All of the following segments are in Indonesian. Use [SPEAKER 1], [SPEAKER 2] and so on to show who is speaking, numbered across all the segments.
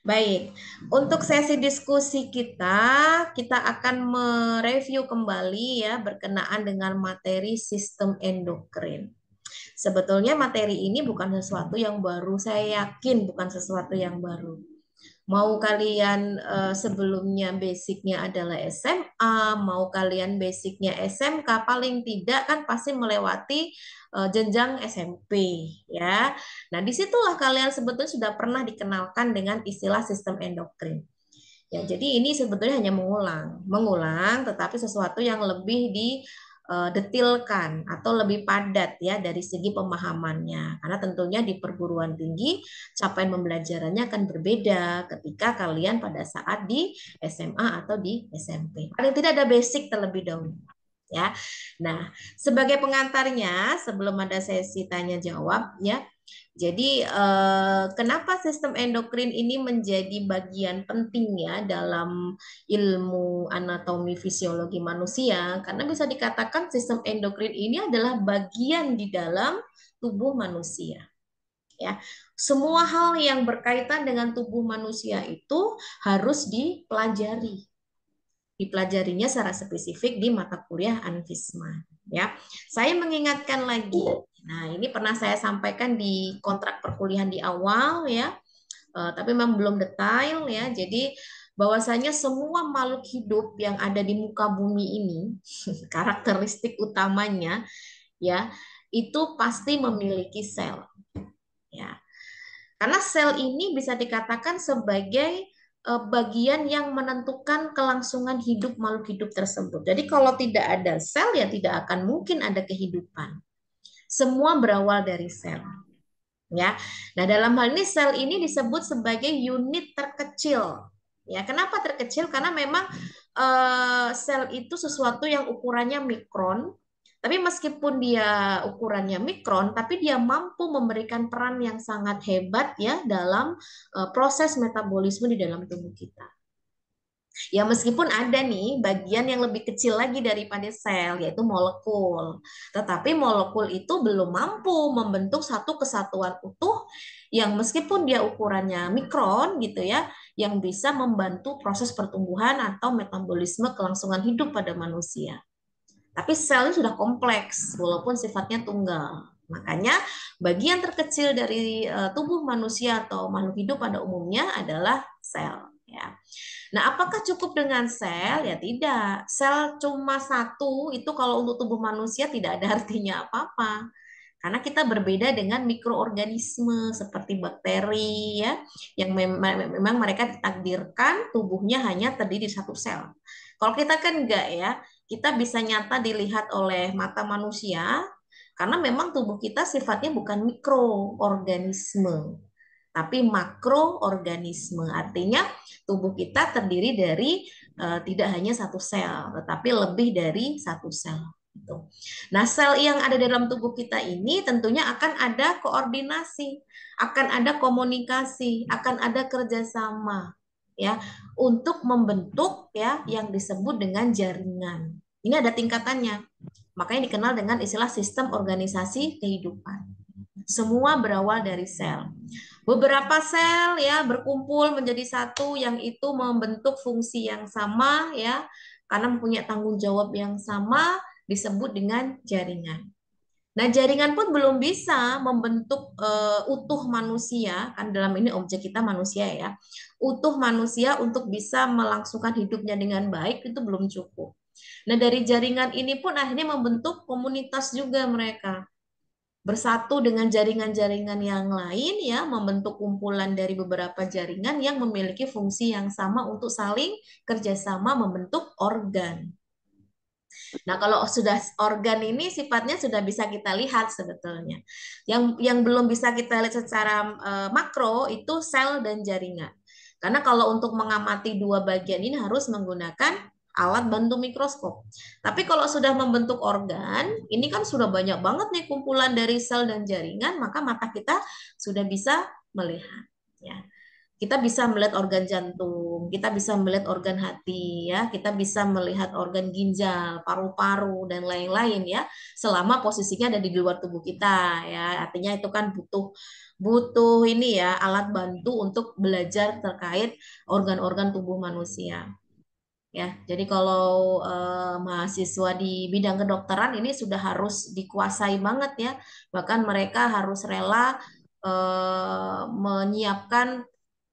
[SPEAKER 1] Baik, untuk sesi diskusi kita akan mereview kembali ya berkenaan dengan materi sistem endokrin. Sebetulnya materi ini bukan sesuatu yang baru, saya yakin bukan sesuatu yang baru. Mau kalian sebelumnya basicnya adalah SMA, mau kalian basicnya SMK, paling tidak kan pasti melewati jenjang SMP ya. Nah, disitulah kalian sebetulnya sudah pernah dikenalkan dengan istilah sistem endokrin. Ya, jadi ini sebetulnya hanya mengulang, tetapi sesuatu yang lebih didetilkan atau lebih padat ya dari segi pemahamannya. Karena tentunya di perguruan tinggi capaian pembelajarannya akan berbeda ketika kalian pada saat di SMA atau di SMP. Paling tidak ada basic terlebih dahulu. Ya, nah sebagai pengantarnya sebelum ada sesi tanya jawab ya, jadi, kenapa sistem endokrin ini menjadi bagian penting ya dalam ilmu anatomi fisiologi manusia? Karena bisa dikatakan sistem endokrin ini adalah bagian di dalam tubuh manusia. Ya, semua hal yang berkaitan dengan tubuh manusia itu harus dipelajarinya secara spesifik di mata kuliah Anfisma. Ya, saya mengingatkan lagi. Nah, ini pernah saya sampaikan di kontrak perkuliahan di awal ya, tapi memang belum detail ya. Jadi bahwasanya semua makhluk hidup yang ada di muka bumi ini, karakteristik utamanya ya, itu pasti memiliki sel. Ya, karena sel ini bisa dikatakan sebagai bagian yang menentukan kelangsungan hidup makhluk hidup tersebut. Jadi kalau tidak ada sel ya tidak akan mungkin ada kehidupan. Semua berawal dari sel. Ya. Nah, dalam hal ini sel ini disebut sebagai unit terkecil. Ya, kenapa terkecil? Karena memang sel itu sesuatu yang ukurannya mikron, tapi meskipun dia ukurannya mikron, tapi dia mampu memberikan peran yang sangat hebat ya dalam proses metabolisme di dalam tubuh kita. Ya meskipun ada nih bagian yang lebih kecil lagi daripada sel, yaitu molekul. Tetapi molekul itu belum mampu membentuk satu kesatuan utuh yang meskipun dia ukurannya mikron gitu ya, yang bisa membantu proses pertumbuhan atau metabolisme kelangsungan hidup pada manusia. Tapi sel sudah kompleks walaupun sifatnya tunggal. Makanya bagian terkecil dari tubuh manusia atau makhluk hidup pada umumnya adalah sel ya. Nah, apakah cukup dengan sel? Ya tidak. Sel cuma satu itu kalau untuk tubuh manusia tidak ada artinya apa-apa. Karena kita berbeda dengan mikroorganisme seperti bakteri ya, yang memang mereka ditakdirkan tubuhnya hanya terdiri dari satu sel. Kalau kita kan enggak ya, kita bisa nyata dilihat oleh mata manusia karena memang tubuh kita sifatnya bukan mikroorganisme, tapi makroorganisme. Artinya tubuh kita terdiri dari tidak hanya satu sel, tetapi lebih dari satu sel. Gitu. Nah, sel yang ada dalam tubuh kita ini tentunya akan ada koordinasi, akan ada komunikasi, akan ada kerjasama, ya, untuk membentuk ya yang disebut dengan jaringan. Ini ada tingkatannya, makanya dikenal dengan istilah sistem organisasi kehidupan. Semua berawal dari sel. Beberapa sel ya berkumpul menjadi satu yang itu membentuk fungsi yang sama ya karena mempunyai tanggung jawab yang sama disebut dengan jaringan. Nah, jaringan pun belum bisa membentuk utuh manusia, kan dalam ini objek kita manusia ya. Utuh manusia untuk bisa melangsungkan hidupnya dengan baik itu belum cukup. Nah, dari jaringan ini pun akhirnya membentuk komunitas juga mereka bersatu dengan jaringan-jaringan yang lain ya membentuk kumpulan dari beberapa jaringan yang memiliki fungsi yang sama untuk saling kerjasama membentuk organ. Nah, kalau sudah organ ini sifatnya sudah bisa kita lihat sebetulnya. Yang belum bisa kita lihat secara makro itu sel dan jaringan. Karena kalau untuk mengamati dua bagian ini harus menggunakan alat bantu mikroskop. Tapi kalau sudah membentuk organ, ini kan sudah banyak banget nih kumpulan dari sel dan jaringan, maka mata kita sudah bisa melihat. Ya, kita bisa melihat organ jantung, kita bisa melihat organ hati, ya, kita bisa melihat organ ginjal, paru-paru dan lain-lain ya, selama posisinya ada di luar tubuh kita, ya, artinya itu kan butuh butuh ini ya, alat bantu untuk belajar terkait organ-organ tubuh manusia. Ya, jadi kalau mahasiswa di bidang kedokteran ini sudah harus dikuasai banget ya. Bahkan mereka harus rela menyiapkan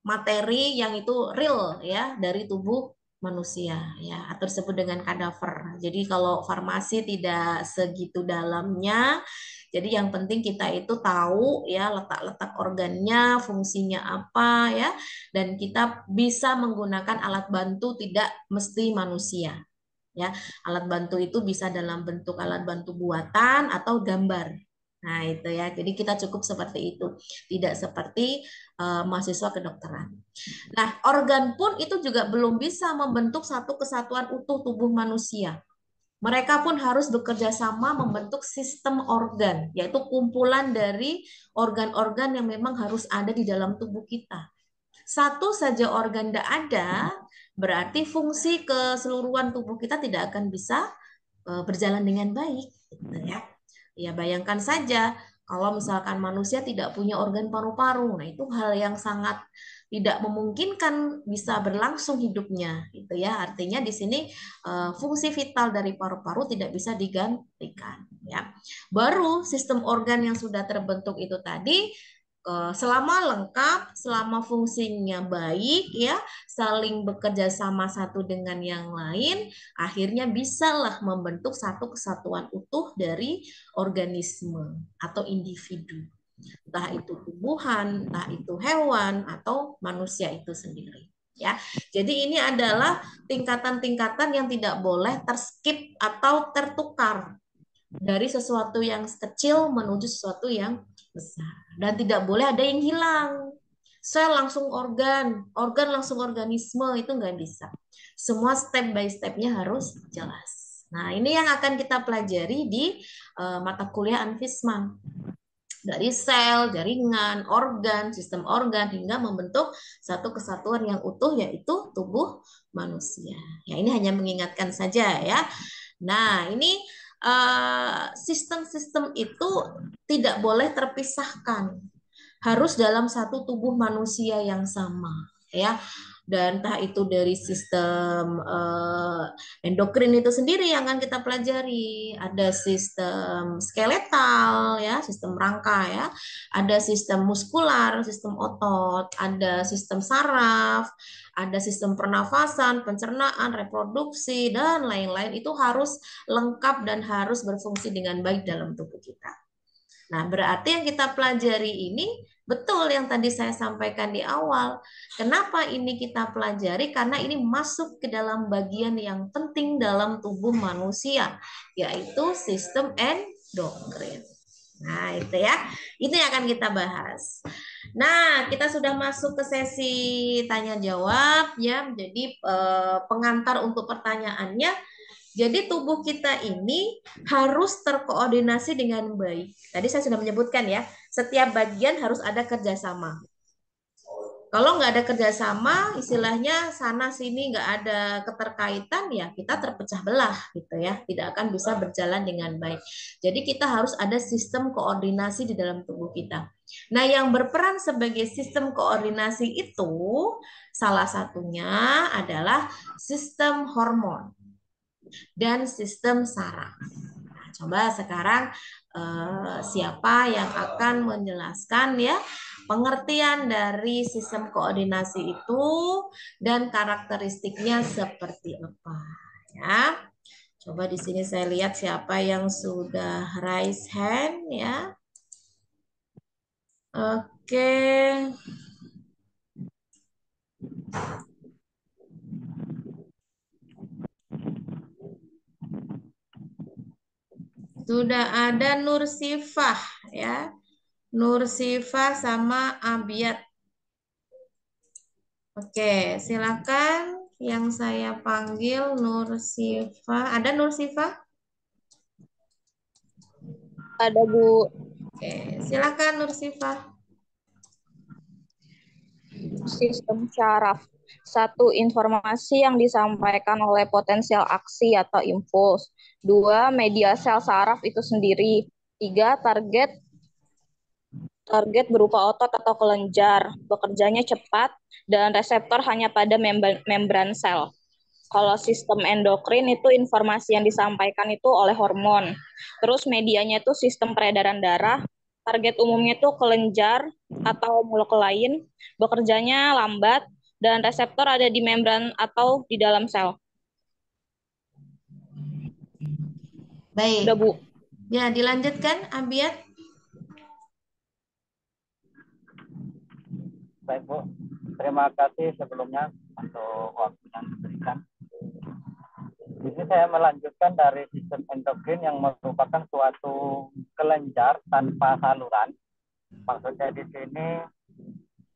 [SPEAKER 1] materi yang itu real ya dari tubuh manusia ya, atau disebut dengan kadaver. Jadi kalau farmasi tidak segitu dalamnya. Jadi yang penting kita itu tahu ya letak-letak organnya, fungsinya apa ya, dan kita bisa menggunakan alat bantu tidak mesti manusia ya. Alat bantu itu bisa dalam bentuk alat bantu buatan atau gambar. Nah, itu ya. Jadi kita cukup seperti itu. Tidak seperti mahasiswa kedokteran. Nah, organ pun itu juga belum bisa membentuk satu kesatuan utuh tubuh manusia. Mereka pun harus bekerja sama membentuk sistem organ, yaitu kumpulan dari organ-organ yang memang harus ada di dalam tubuh kita. Satu saja organ tidak ada, berarti fungsi keseluruhan tubuh kita tidak akan bisa berjalan dengan baik, gitu ya. Ya bayangkan saja kalau misalkan manusia tidak punya organ paru-paru, nah itu hal yang sangat tidak memungkinkan bisa berlangsung hidupnya, gitu ya. Artinya di sini fungsi vital dari paru-paru tidak bisa digantikan, ya. Baru sistem organ yang sudah terbentuk itu tadi selama lengkap, selama fungsinya baik, ya, saling bekerja sama satu dengan yang lain, akhirnya bisalah membentuk satu kesatuan utuh dari organisme atau individu. Entah itu tumbuhan, entah itu hewan, atau manusia itu sendiri. Ya, jadi ini adalah tingkatan-tingkatan yang tidak boleh terskip atau tertukar dari sesuatu yang kecil menuju sesuatu yang besar. Dan tidak boleh ada yang hilang. Sel langsung organ, organ langsung organisme, itu nggak bisa. Semua step by stepnya harus jelas. Nah, ini yang akan kita pelajari di mata kuliah Anfisman. Dari sel, jaringan, organ, sistem organ, hingga membentuk satu kesatuan yang utuh, yaitu tubuh manusia. Ya, ini hanya mengingatkan saja ya. Nah, ini sistem-sistem itu tidak boleh terpisahkan, harus dalam satu tubuh manusia yang sama, ya. Dan entah itu dari sistem endokrin itu sendiri yang akan kita pelajari, ada sistem skeletal ya, sistem rangka ya, ada sistem muskular, sistem otot, ada sistem saraf, ada sistem pernafasan, pencernaan, reproduksi, dan lain-lain. Itu harus lengkap dan harus berfungsi dengan baik dalam tubuh kita. Nah, berarti yang kita pelajari ini betul yang tadi saya sampaikan di awal. Kenapa ini kita pelajari? Karena ini masuk ke dalam bagian yang penting dalam tubuh manusia, yaitu sistem endokrin. Nah, itu ya. Itu yang akan kita bahas. Nah, kita sudah masuk ke sesi tanya jawab ya. Jadi pengantar untuk pertanyaannya, jadi tubuh kita ini harus terkoordinasi dengan baik. Tadi saya sudah menyebutkan ya, setiap bagian harus ada kerjasama. Kalau nggak ada kerjasama, istilahnya sana sini nggak ada keterkaitan, ya kita terpecah belah gitu ya, tidak akan bisa berjalan dengan baik. Jadi kita harus ada sistem koordinasi di dalam tubuh kita. Nah, yang berperan sebagai sistem koordinasi itu salah satunya adalah sistem hormon dan sistem saraf. Nah, coba sekarang siapa yang akan menjelaskan ya pengertian dari sistem koordinasi itu dan karakteristiknya seperti apa ya. Coba di sini saya lihat siapa yang sudah raise hand ya. Oke. Sudah ada Nur Sifah ya. Nur Sifah sama Abiat. Oke, silakan yang saya panggil Nur Sifah. Ada Nur Sifah?
[SPEAKER 2] Ada, Bu.
[SPEAKER 1] Oke, silakan Nur Sifah.
[SPEAKER 2] Sistem syaraf. Satu, informasi yang disampaikan oleh potensial aksi atau impuls. Dua, media sel saraf itu sendiri. Tiga, target Target berupa otot atau kelenjar, bekerjanya cepat, dan reseptor hanya pada membran sel. Kalau sistem endokrin itu informasi yang disampaikan itu oleh hormon. Terus medianya itu sistem peredaran darah. Target umumnya itu kelenjar atau molekul lain, bekerjanya lambat, dan reseptor ada di membran atau di dalam sel.
[SPEAKER 1] Baik.
[SPEAKER 2] Udah, Bu.
[SPEAKER 1] Ya, dilanjutkan, Abiat.
[SPEAKER 3] Baik Bu, terima kasih sebelumnya untuk waktu yang diberikan. Di sini saya melanjutkan dari sistem endokrin yang merupakan suatu kelenjar tanpa saluran. Maksudnya di sini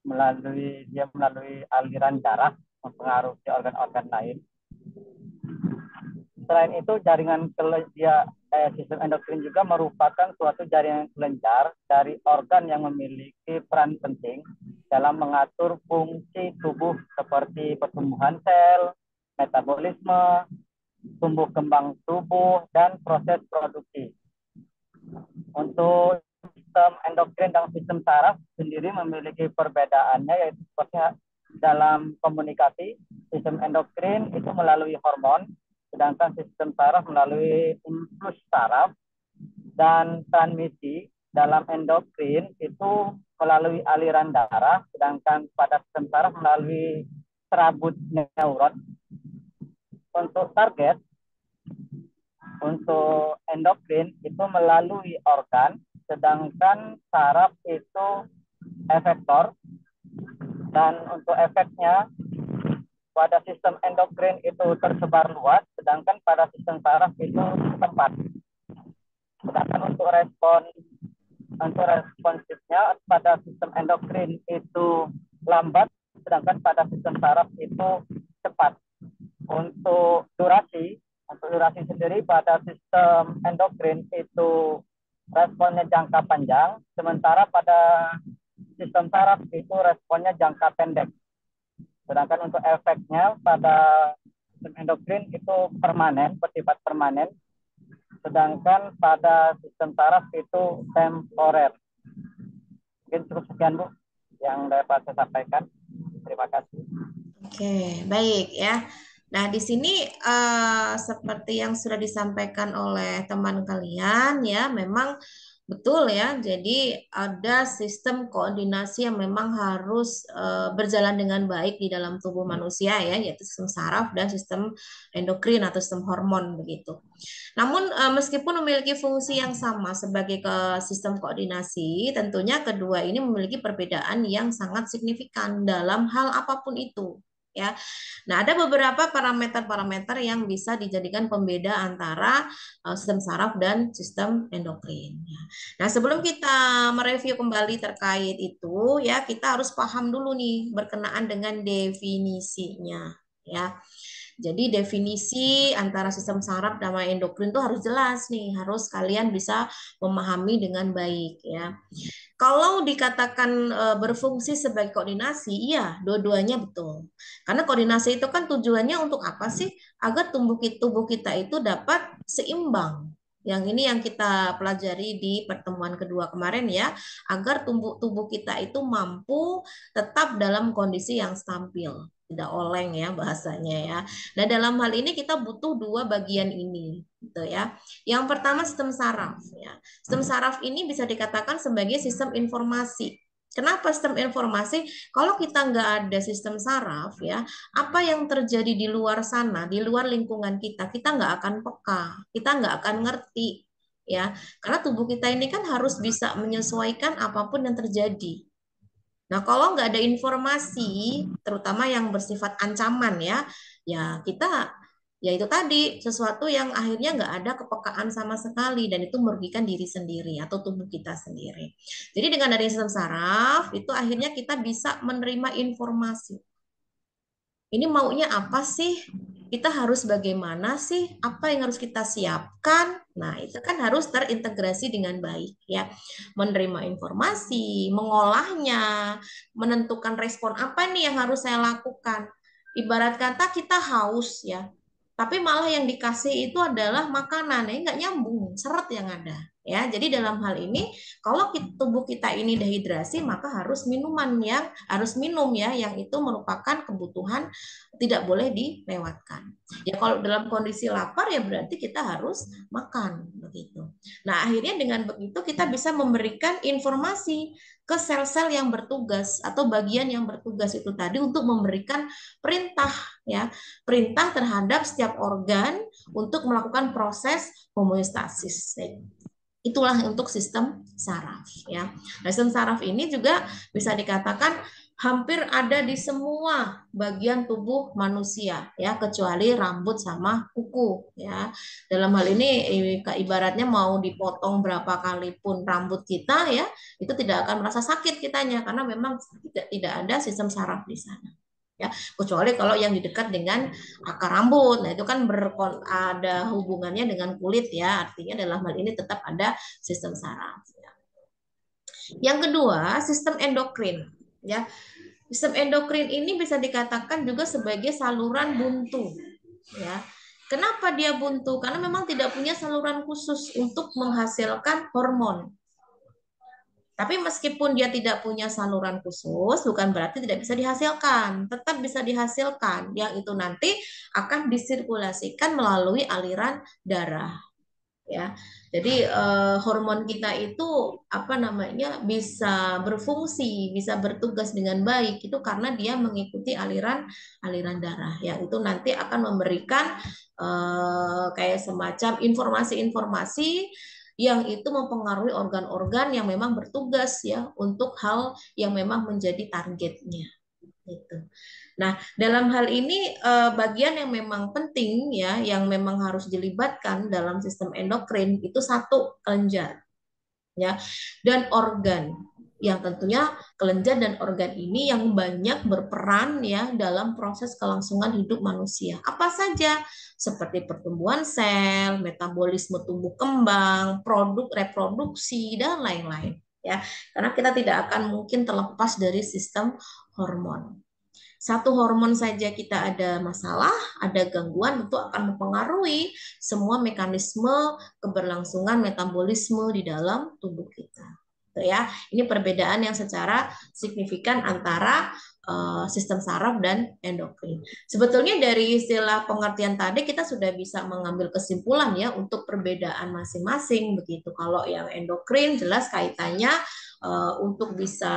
[SPEAKER 3] melalui aliran darah mempengaruhi organ-organ lain. Selain itu, sistem endokrin juga merupakan suatu jaringan kelenjar dari organ yang memiliki peran penting dalam mengatur fungsi tubuh seperti pertumbuhan sel, metabolisme, tumbuh kembang tubuh, dan proses produksi. Untuk sistem endokrin dan sistem saraf sendiri memiliki perbedaannya, yaitu seperti dalam komunikasi, sistem endokrin itu melalui hormon, sedangkan sistem saraf melalui impuls saraf, dan transmisi dalam endokrin itu melalui aliran darah, sedangkan pada sistem saraf melalui serabut neuron. Untuk target, untuk endokrin itu melalui organ, sedangkan saraf itu efektor, dan untuk efeknya pada sistem endokrin itu tersebar luas, sedangkan pada sistem saraf itu tempat. Sedangkan untuk responsifnya pada sistem endokrin itu lambat, sedangkan pada sistem saraf itu cepat. Untuk durasi sendiri pada sistem endokrin itu responnya jangka panjang, sementara pada sistem saraf itu responnya jangka pendek. Sedangkan untuk efeknya pada sistem endokrin itu bersifat permanen, sedangkan pada sistem saraf itu temporer. Mungkin cukup sekian Bu yang dapat saya sampaikan. Terima kasih.
[SPEAKER 1] Oke, baik ya. Nah, di sini seperti yang sudah disampaikan oleh teman kalian ya, memang betul ya. Jadi ada sistem koordinasi yang memang harus berjalan dengan baik di dalam tubuh manusia ya, yaitu sistem saraf dan sistem endokrin atau sistem hormon begitu. Namun meskipun memiliki fungsi yang sama sebagai sistem koordinasi, tentunya kedua ini memiliki perbedaan yang sangat signifikan dalam hal apapun itu ya. Nah, ada beberapa parameter-parameter yang bisa dijadikan pembeda antara sistem saraf dan sistem endokrin. Ya. Nah, sebelum kita mereview kembali terkait itu, ya kita harus paham dulu nih berkenaan dengan definisinya. Ya, jadi definisi antara sistem saraf dan endokrin itu harus jelas nih, harus kalian bisa memahami dengan baik ya. Kalau dikatakan berfungsi sebagai koordinasi, iya, dua-duanya betul. Karena koordinasi itu kan tujuannya untuk apa sih? Agar tubuh kita itu dapat seimbang. Yang ini yang kita pelajari di pertemuan kedua kemarin ya, agar tubuh kita itu mampu tetap dalam kondisi yang stabil, tidak oleng ya bahasanya ya. Nah, dalam hal ini kita butuh dua bagian ini, gitu ya. Yang pertama sistem saraf ya. Sistem saraf ini bisa dikatakan sebagai sistem informasi. Kenapa sistem informasi? Kalau kita nggak ada sistem saraf ya, apa yang terjadi di luar sana, di luar lingkungan kita nggak akan peka, kita nggak akan ngerti ya. Karena tubuh kita ini kan harus bisa menyesuaikan apapun yang terjadi. Nah, kalau nggak ada informasi, terutama yang bersifat ancaman ya kita ya itu tadi sesuatu yang akhirnya nggak ada kepekaan sama sekali dan itu merugikan diri sendiri atau tubuh kita sendiri. Jadi dengan adanya sistem saraf itu akhirnya kita bisa menerima informasi. Ini maunya apa sih? Kita harus bagaimana sih? Apa yang harus kita siapkan? Nah, itu kan harus terintegrasi dengan baik ya. Menerima informasi, mengolahnya, menentukan respon apa nih yang harus saya lakukan. Ibarat kata kita haus ya, tapi malah yang dikasih itu adalah makanan, ya nggak nyambung, seret yang ada. Ya, jadi dalam hal ini kalau tubuh kita ini dehidrasi maka harus harus minum ya yang itu merupakan kebutuhan tidak boleh dilewatkan. Ya kalau dalam kondisi lapar ya berarti kita harus makan begitu. Nah, akhirnya dengan begitu kita bisa memberikan informasi ke sel-sel yang bertugas atau bagian yang bertugas itu tadi untuk memberikan perintah ya, perintah terhadap setiap organ untuk melakukan proses homeostasis. Itulah untuk sistem saraf ya. Nah, sistem saraf ini juga bisa dikatakan hampir ada di semua bagian tubuh manusia ya, kecuali rambut sama kuku ya. Dalam hal ini ibaratnya mau dipotong berapa kali pun rambut kita ya, itu tidak akan merasa sakit kitanya karena memang tidak ada sistem saraf di sana. Ya, kecuali kalau yang di dekat dengan akar rambut. Nah, itu kan ada hubungannya dengan kulit ya. Artinya dalam hal ini tetap ada sistem saraf. Yang kedua, sistem endokrin ya. Sistem endokrin ini bisa dikatakan juga sebagai saluran buntu ya. Kenapa dia buntu? Karena memang tidak punya saluran khusus untuk menghasilkan hormon. Tapi meskipun dia tidak punya saluran khusus, bukan berarti tidak bisa dihasilkan. Tetap bisa dihasilkan. Yang itu nanti akan disirkulasikan melalui aliran darah. Ya, jadi hormon kita itu bisa berfungsi, bisa bertugas dengan baik itu karena dia mengikuti aliran darah. Yang itu nanti akan memberikan kayak semacam informasi-informasi yang itu mempengaruhi organ-organ yang memang bertugas ya untuk hal yang memang menjadi targetnya. Gitu. Nah, dalam hal ini bagian yang memang penting ya, yang memang harus dilibatkan dalam sistem endokrin itu satu kelenjar ya dan organ yang tentunya kelenjar dan organ ini yang banyak berperan ya dalam proses kelangsungan hidup manusia. Apa saja? Seperti pertumbuhan sel, metabolisme tumbuh kembang, produk reproduksi dan lain-lain ya. Karena kita tidak akan mungkin terlepas dari sistem hormon. Satu hormon saja kita ada masalah, ada gangguan, itu akan mempengaruhi semua mekanisme keberlangsungan metabolisme di dalam tubuh kita. Tuh ya, ini perbedaan yang secara signifikan antara sistem saraf dan endokrin. Sebetulnya dari istilah pengertian tadi kita sudah bisa mengambil kesimpulan ya untuk perbedaan masing-masing begitu. Kalau yang endokrin jelas kaitannya untuk bisa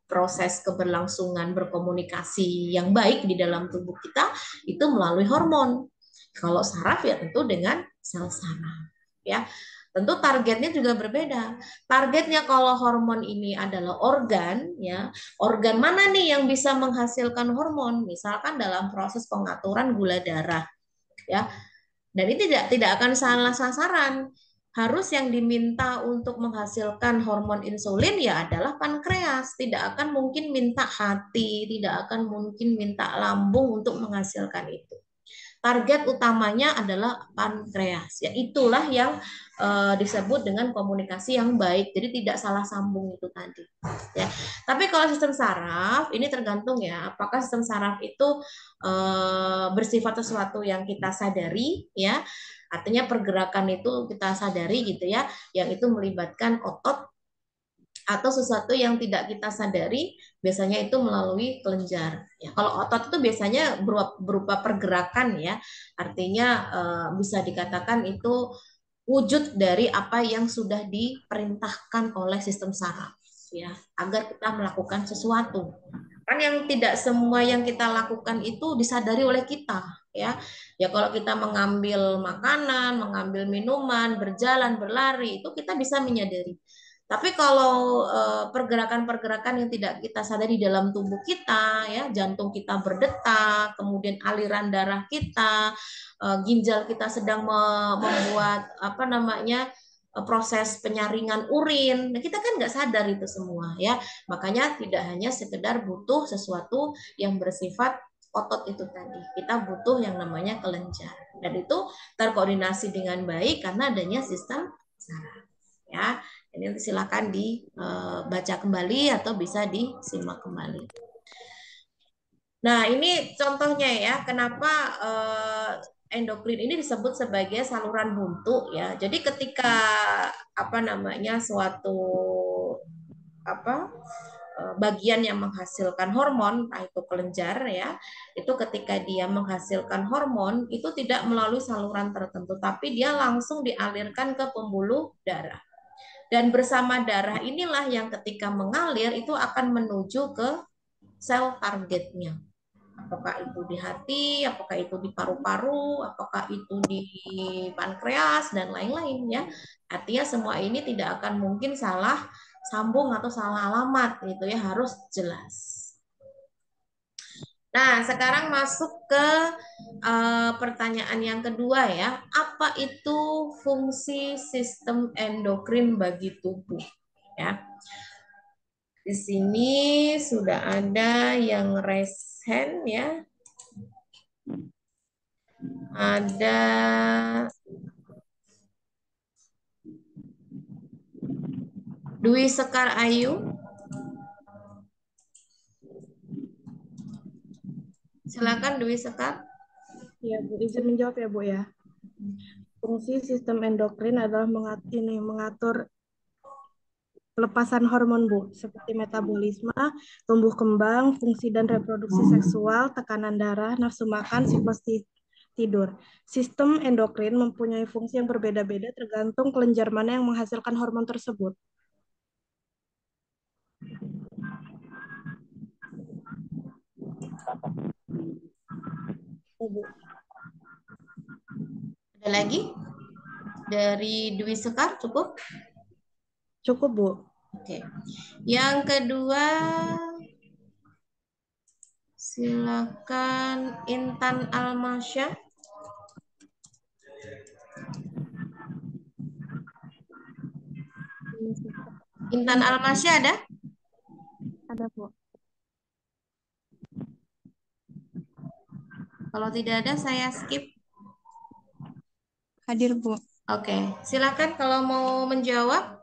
[SPEAKER 1] proses keberlangsungan berkomunikasi yang baik di dalam tubuh kita itu melalui hormon. Kalau saraf ya tentu dengan sel saraf. Ya, tentu targetnya juga berbeda. Targetnya kalau hormon ini adalah organ, ya, organ mana nih yang bisa menghasilkan hormon? Misalkan dalam proses pengaturan gula darah, ya. Dan ini tidak akan salah sasaran. Harus yang diminta untuk menghasilkan hormon insulin ya adalah pankreas. Tidak akan mungkin minta hati, tidak akan mungkin minta lambung untuk menghasilkan itu. Target utamanya adalah pankreas. Ya itulah yang disebut dengan komunikasi yang baik. Jadi tidak salah sambung itu tadi. Ya. Tapi kalau sistem saraf ini tergantung ya, apakah sistem saraf itu bersifat sesuatu yang kita sadari ya. Artinya pergerakan itu kita sadari gitu ya, yang itu melibatkan otot atau sesuatu yang tidak kita sadari, biasanya itu melalui kelenjar. Ya, kalau otot itu biasanya berupa pergerakan ya, artinya bisa dikatakan itu wujud dari apa yang sudah diperintahkan oleh sistem saraf ya, agar kita melakukan sesuatu. Kan yang tidak semua yang kita lakukan itu disadari oleh kita ya. Ya kalau kita mengambil makanan, mengambil minuman, berjalan, berlari itu kita bisa menyadari. Tapi kalau pergerakan-pergerakan yang tidak kita sadari dalam tubuh kita, ya jantung kita berdetak, kemudian aliran darah kita, ginjal kita sedang membuat proses penyaringan urin, nah, kita kan nggak sadar itu semua, ya makanya tidak hanya sekedar butuh sesuatu yang bersifat otot itu tadi, kita butuh yang namanya kelenjar, dan itu terkoordinasi dengan baik karena adanya sistem saraf, ya. Ini silakan dibaca kembali atau bisa disimak kembali. Nah, ini contohnya ya, kenapa endokrin ini disebut sebagai saluran buntu ya. Jadi ketika suatu apa bagian yang menghasilkan hormon, entah itu kelenjar ya, itu ketika dia menghasilkan hormon itu tidak melalui saluran tertentu, tapi dia langsung dialirkan ke pembuluh darah. Dan bersama darah inilah yang ketika mengalir itu akan menuju ke sel targetnya. Apakah itu di hati, apakah itu di paru-paru, apakah itu di pankreas, dan lain-lain ya. Artinya semua ini tidak akan mungkin salah sambung atau salah alamat gitu ya, harus jelas. Nah, sekarang masuk ke pertanyaan yang kedua ya. Apa itu fungsi sistem endokrin bagi tubuh? Ya. Di sini sudah ada yang raise hand ya. Ada Dwi Sekar Ayu. Silakan Dwi Sekar.
[SPEAKER 4] Ya, Bu, izin menjawab ya, Bu ya. Fungsi sistem endokrin adalah mengatur pelepasan hormon, Bu, seperti metabolisme, tumbuh kembang, fungsi dan reproduksi seksual, tekanan darah, nafsu makan, siklus tidur. Sistem endokrin mempunyai fungsi yang berbeda-beda tergantung kelenjar mana yang menghasilkan hormon tersebut. Bu.
[SPEAKER 1] Ada lagi? Dari Dwi Sekar cukup?
[SPEAKER 4] Cukup, Bu.
[SPEAKER 1] Oke. Yang kedua, silakan Intan Almasya. Intan Almasya ada?
[SPEAKER 4] Ada, Bu.
[SPEAKER 1] Kalau tidak ada, saya skip.
[SPEAKER 4] Hadir, Bu.
[SPEAKER 1] Oke, silakan kalau mau menjawab.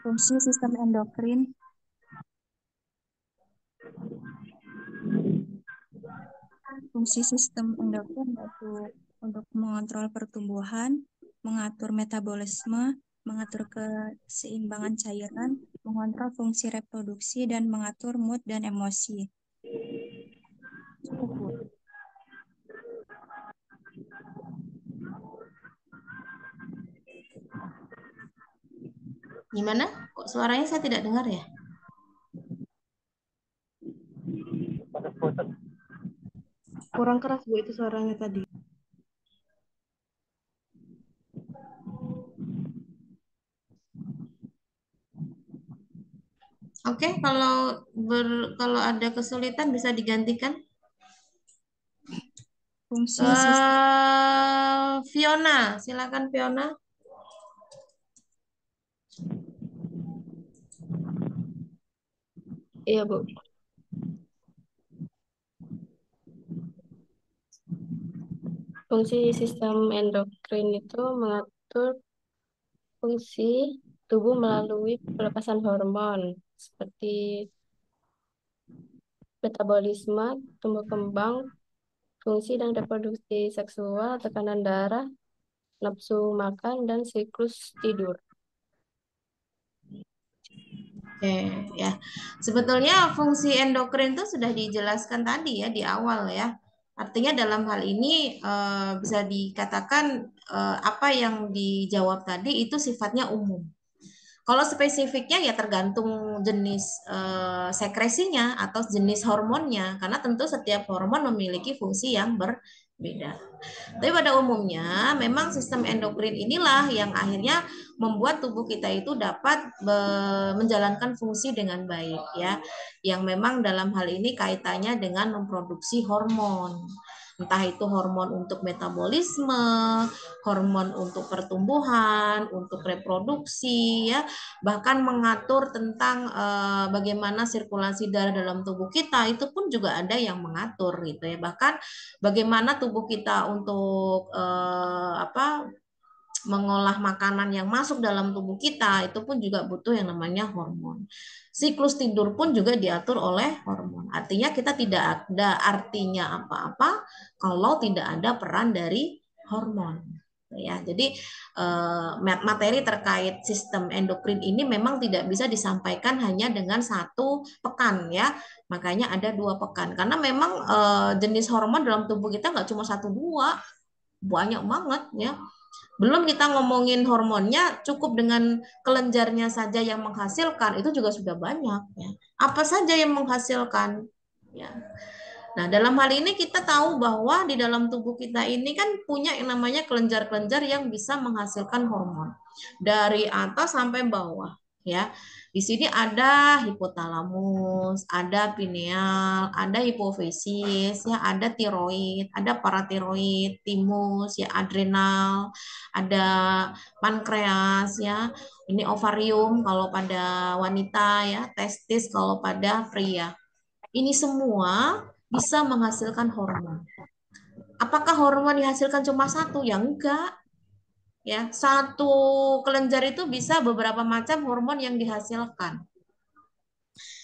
[SPEAKER 5] Fungsi sistem endokrin yaitu untuk mengontrol pertumbuhan, mengatur metabolisme, mengatur keseimbangan cairan, mengontrol fungsi reproduksi, dan mengatur mood dan emosi. Cukup, Bu.
[SPEAKER 1] Gimana? Kok suaranya saya tidak dengar ya?
[SPEAKER 4] Kurang keras, Bu, itu suaranya tadi.
[SPEAKER 1] Oke, kalau ada kesulitan bisa digantikan.
[SPEAKER 5] Fungsi
[SPEAKER 1] Fiona, silakan Fiona.
[SPEAKER 6] Iya, Bu. Fungsi sistem endokrin itu mengatur fungsi tubuh melalui pelepasan hormon seperti metabolisme, tumbuh kembang, fungsi dan reproduksi seksual, tekanan darah, nafsu makan, dan siklus tidur.
[SPEAKER 1] Oke, ya. Sebetulnya fungsi endokrin itu sudah dijelaskan tadi ya di awal ya. Artinya dalam hal ini bisa dikatakan apa yang dijawab tadi itu sifatnya umum. Kalau spesifiknya ya tergantung jenis sekresinya atau jenis hormonnya, karena tentu setiap hormon memiliki fungsi yang berbeda. Tapi pada umumnya memang sistem endokrin inilah yang akhirnya membuat tubuh kita itu dapat menjalankan fungsi dengan baik ya, yang memang dalam hal ini kaitannya dengan memproduksi hormon. Entah itu hormon untuk metabolisme, hormon untuk pertumbuhan, untuk reproduksi, ya, bahkan mengatur tentang bagaimana sirkulasi darah dalam tubuh kita, itu pun juga ada yang mengatur gitu ya. Bahkan bagaimana tubuh kita untuk mengolah makanan yang masuk dalam tubuh kita, itu pun juga butuh yang namanya hormon. Siklus tidur pun juga diatur oleh hormon. Artinya kita tidak ada artinya apa-apa kalau tidak ada peran dari hormon. Ya, jadi materi terkait sistem endokrin ini memang tidak bisa disampaikan hanya dengan 1 pekan ya. Makanya ada 2 pekan karena memang jenis hormon dalam tubuh kita nggak cuma 1 2, banyak banget ya. Belum kita ngomongin hormonnya, cukup dengan kelenjarnya saja yang menghasilkan itu juga sudah banyak ya. Apa saja yang menghasilkan ya. Nah, dalam hal ini kita tahu bahwa di dalam tubuh kita ini kan punya yang namanya kelenjar-kelenjar yang bisa menghasilkan hormon dari atas sampai bawah ya. Di sini ada hipotalamus, ada pineal, ada hipofisis, ya, ada tiroid, ada paratiroid, timus, ya, adrenal, ada pankreas, ya. Ini ovarium kalau pada wanita, ya, testis kalau pada pria. Ini semua bisa menghasilkan hormon. Apakah hormon dihasilkan cuma 1? Ya enggak. Ya, 1 kelenjar itu bisa beberapa macam hormon yang dihasilkan.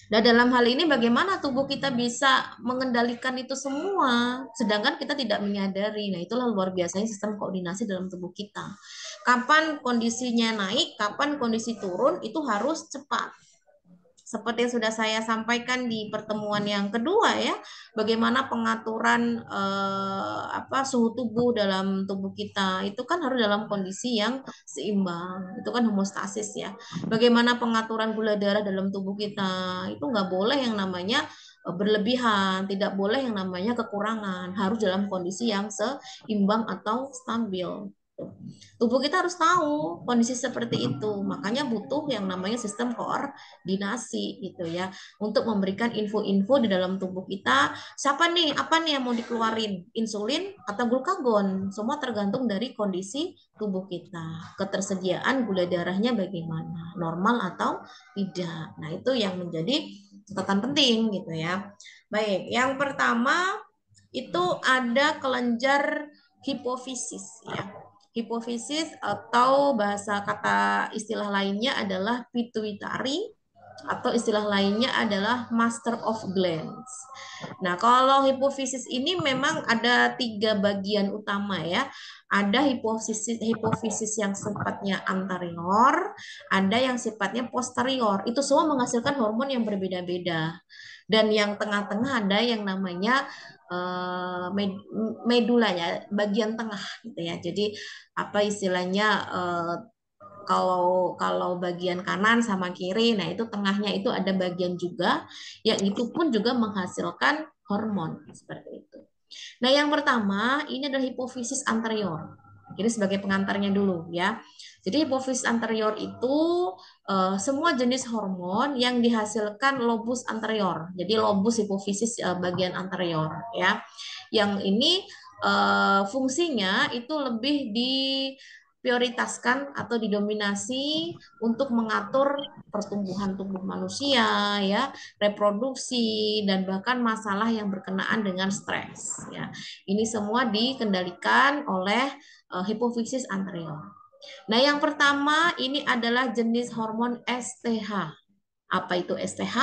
[SPEAKER 1] Nah, dalam hal ini bagaimana tubuh kita bisa mengendalikan itu semua, sedangkan kita tidak menyadari. Nah, itulah luar biasanya sistem koordinasi dalam tubuh kita. Kapan kondisinya naik, kapan kondisi turun, itu harus cepat. Seperti yang sudah saya sampaikan di pertemuan yang kedua ya, bagaimana pengaturan suhu tubuh dalam tubuh kita itu kan harus dalam kondisi yang seimbang, itu kan homeostasis ya. Bagaimana pengaturan gula darah dalam tubuh kita itu nggak boleh yang namanya berlebihan, tidak boleh yang namanya kekurangan, harus dalam kondisi yang seimbang atau stabil. Tubuh kita harus tahu kondisi seperti itu, makanya butuh yang namanya sistem koordinasi gitu ya, untuk memberikan info-info di dalam tubuh kita, siapa nih, apa nih yang mau dikeluarin, insulin atau glukagon, semua tergantung dari kondisi tubuh kita, ketersediaan gula darahnya bagaimana, normal atau tidak. Nah, itu yang menjadi catatan penting gitu ya. Baik, yang pertama itu ada kelenjar hipofisis ya. Hipofisis atau bahasa kata istilah lainnya adalah pituitary atau istilah lainnya adalah master of glands. Nah, kalau hipofisis ini memang ada 3 bagian utama ya. Ada hipofisis yang sifatnya anterior, ada yang sifatnya posterior. Itu semua menghasilkan hormon yang berbeda-beda. Dan yang tengah-tengah ada yang namanya medula ya, bagian tengah gitu ya. Jadi apa istilahnya kalau bagian kanan sama kiri, nah itu tengahnya itu ada bagian juga yang itu pun juga menghasilkan hormon seperti itu. Nah, yang pertama ini adalah hipofisis anterior. Ini sebagai pengantarnya dulu ya. Jadi hipofisis anterior itu semua jenis hormon yang dihasilkan lobus anterior. Jadi lobus hipofisis bagian anterior ya. Yang ini fungsinya itu lebih diprioritaskan atau didominasi untuk mengatur pertumbuhan tubuh manusia ya, reproduksi dan bahkan masalah yang berkenaan dengan stres ya. Ini semua dikendalikan oleh hipofisis anterior. Nah, yang pertama ini adalah jenis hormon STH. Apa itu STH?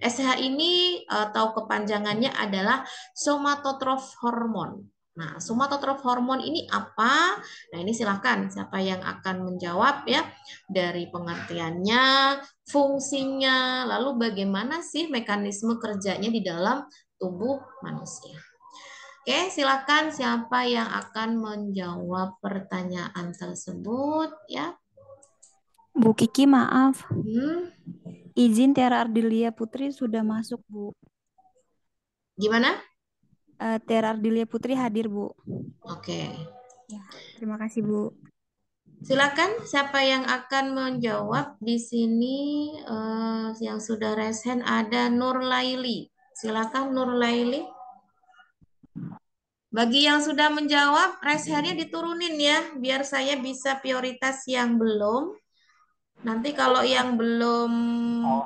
[SPEAKER 1] STH ini atau kepanjangannya adalah somatotroph hormon. Nah, somatotroph hormon ini apa? Nah, ini silakan siapa yang akan menjawab ya, dari pengertiannya, fungsinya, lalu bagaimana sih mekanisme kerjanya di dalam tubuh manusia. Oke, silakan siapa yang akan menjawab pertanyaan tersebut ya.
[SPEAKER 5] Bu Kiki, maaf.
[SPEAKER 1] Hmm,
[SPEAKER 5] Izin Tiara Ardilia Putri sudah masuk, Bu.
[SPEAKER 1] gimana?
[SPEAKER 5] Tiara Ardilia Putri hadir, Bu.
[SPEAKER 1] Oke.
[SPEAKER 5] Ya, terima kasih, Bu.
[SPEAKER 1] Silakan siapa yang akan menjawab di sini yang sudah raise hand ada Nur Laili. Silakan Nur Laili. Bagi yang sudah menjawab, raise hand-nya diturunin ya, biar saya bisa prioritas yang belum. Nanti kalau yang belum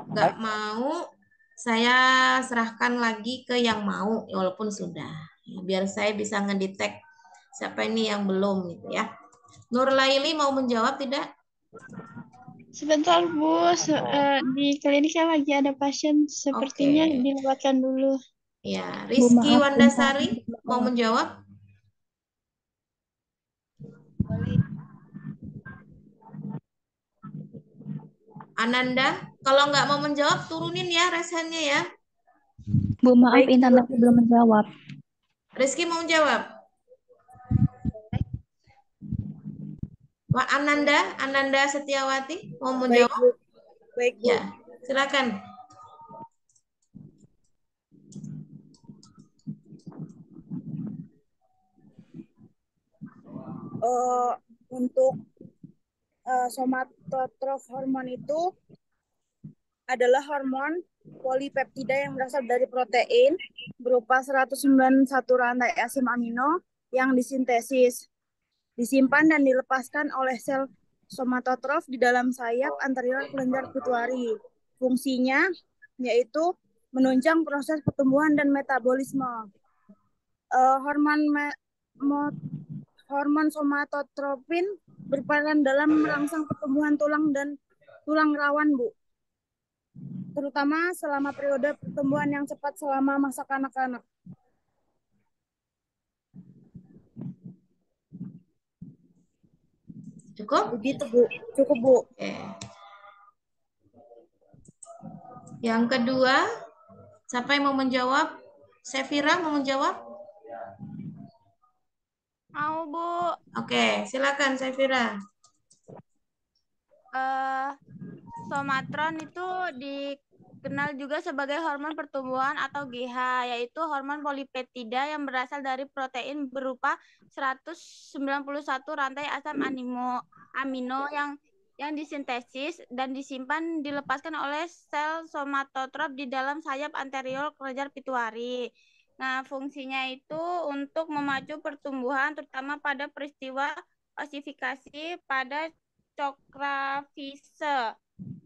[SPEAKER 1] nggak
[SPEAKER 3] baik.
[SPEAKER 1] mau, saya serahkan lagi ke yang mau, walaupun sudah. Ya, biar saya bisa ngedetek siapa ini yang belum gitu ya. Nur Laili mau menjawab tidak?
[SPEAKER 7] Sebentar Bu, di kliniknya lagi ada pasien, sepertinya
[SPEAKER 1] Oke.
[SPEAKER 7] dilewatkan dulu.
[SPEAKER 1] Ya,
[SPEAKER 5] Bu,
[SPEAKER 1] Rizky
[SPEAKER 5] maaf,
[SPEAKER 1] Wandasari mau menjawab? Ananda, kalau nggak mau menjawab, turunin ya raise hand-nya ya.
[SPEAKER 5] Bu, maaf, Intan tadi belum menjawab.
[SPEAKER 1] Rizky mau menjawab? Wah, Ananda Setiawati mau menjawab?
[SPEAKER 8] Baik, Bu. Baik, Bu.
[SPEAKER 1] Ya, silakan.
[SPEAKER 8] Untuk somatotrof hormon itu adalah hormon polipeptida yang berasal dari protein berupa 191 rantai asam amino yang disintesis, disimpan dan dilepaskan oleh sel somatotrof di dalam sayap anterior kelenjar pituitari. Fungsinya yaitu menunjang proses pertumbuhan dan metabolisme. Hormon somatotropin berperan dalam merangsang pertumbuhan tulang dan tulang rawan, Bu. Terutama selama periode pertumbuhan yang cepat selama masa kanak-kanak.
[SPEAKER 1] Cukup?
[SPEAKER 8] Begitu, Bu. Cukup, Bu.
[SPEAKER 1] Oke. Yang kedua, siapa yang mau menjawab? Sefira mau menjawab?
[SPEAKER 9] Mau, Bu.
[SPEAKER 1] Oke, silakan Sefira.
[SPEAKER 9] Somatron itu dikenal juga sebagai hormon pertumbuhan atau GH, yaitu hormon polipeptida yang berasal dari protein berupa 191 rantai asam amino yang disintesis dan disimpan dilepaskan oleh sel somatotrop di dalam sayap anterior kelenjar pituitari. Nah, fungsinya itu untuk memacu pertumbuhan terutama pada peristiwa osifikasi pada cokravise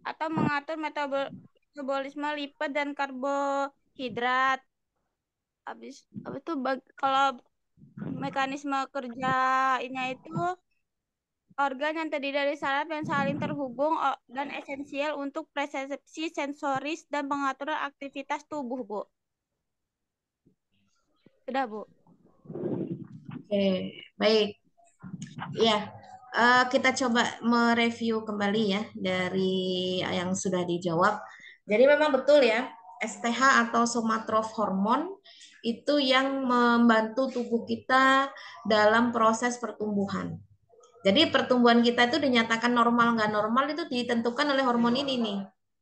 [SPEAKER 9] atau mengatur metabolisme lipid dan karbohidrat. Habis itu kalau mekanisme kerjanya itu organ yang terdiri dari saraf yang saling terhubung dan esensial untuk persepsi sensoris dan pengaturan aktivitas tubuh, Bu. Sudah, Bu.
[SPEAKER 1] Oke, baik. Ya, kita coba mereview kembali ya dari yang sudah dijawab. Jadi memang betul ya, STH atau somatrof hormon itu yang membantu tubuh kita dalam proses pertumbuhan. Jadi pertumbuhan kita itu dinyatakan normal nggak normal itu ditentukan oleh hormon ini nih,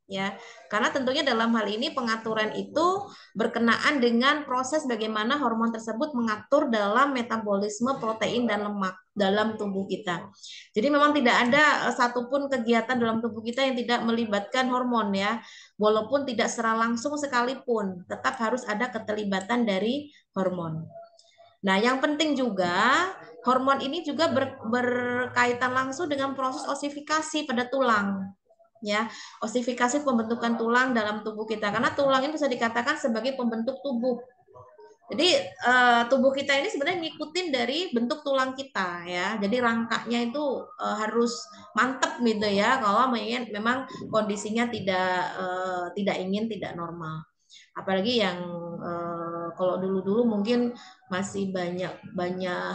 [SPEAKER 1] ya. Karena tentunya dalam hal ini pengaturan itu berkenaan dengan proses bagaimana hormon tersebut mengatur dalam metabolisme protein dan lemak dalam tubuh kita. Jadi memang tidak ada satupun kegiatan dalam tubuh kita yang tidak melibatkan hormon ya, walaupun tidak secara langsung sekalipun, tetap harus ada keterlibatan dari hormon. Nah, yang penting juga hormon ini juga berkaitan langsung dengan proses osifikasi pada tulang. Ya, osifikasi pembentukan tulang dalam tubuh kita karena tulang ini bisa dikatakan sebagai pembentuk tubuh. Jadi tubuh kita ini sebenarnya ngikutin dari bentuk tulang kita ya. Jadi rangkanya itu harus mantap gitu ya kalau memang kondisinya tidak normal. Apalagi yang kalau dulu-dulu mungkin masih banyak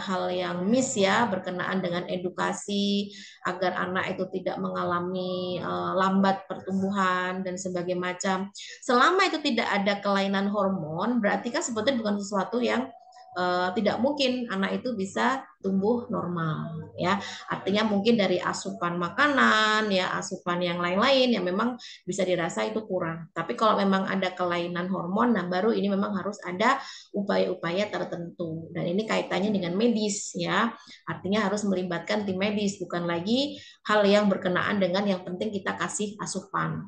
[SPEAKER 1] hal yang miss ya berkenaan dengan edukasi agar anak itu tidak mengalami lambat pertumbuhan dan sebagainya macam. Selama itu tidak ada kelainan hormon, berarti kan sebetulnya bukan sesuatu yang tidak mungkin anak itu bisa tumbuh normal ya. Artinya mungkin dari asupan makanan ya, asupan yang lain-lain yang memang bisa dirasa itu kurang. Tapi kalau memang ada kelainan hormon, nah baru ini memang harus ada upaya-upaya tertentu. Dan ini kaitannya dengan medis ya. Artinya harus melibatkan tim medis, bukan lagi hal yang berkenaan dengan yang penting kita kasih asupan.